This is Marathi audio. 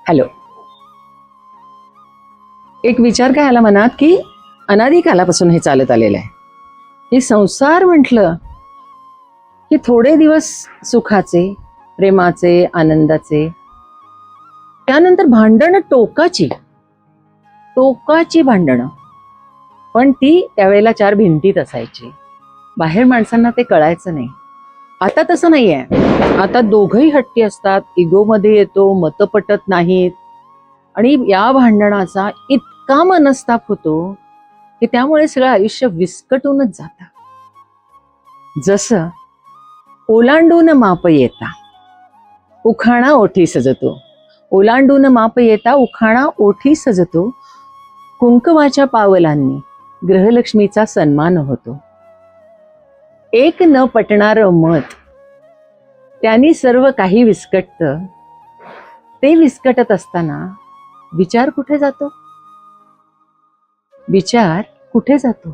हॅलो. एक विचार काय आला मनात की अनादी कालापासून हे चालत आलेलं आहे. हे संसार म्हटलं की थोडे दिवस सुखाचे, प्रेमाचे, आनंदाचे, त्यानंतर भांडणं टोकाची भांडणं. पण ती त्यावेळेला चार भिंतीत असायची, बाहेर माणसांना ते कळायचं नाही. आता तसं नाहीये. आता दोघही हट्टी असतात, इगोमध्ये येतो, मतं पटत नाहीत आणि या भांडणाचा इतका मनस्ताप होतो की त्यामुळे सगळं आयुष्य विस्कटूनच जातं. जसं ओलांडून माप येता उखाणा ओठी सजतो, ओलांडून माप येता उखाणा ओठी सजतो, कुंकवाच्या पावलांनी ग्रहलक्ष्मीचा सन्मान होतो. एक न पटणार मत त्यांनी सर्व काही विस्कटतं. ते विस्कटत असताना विचार कुठे जातो? विचार कुठे जातो?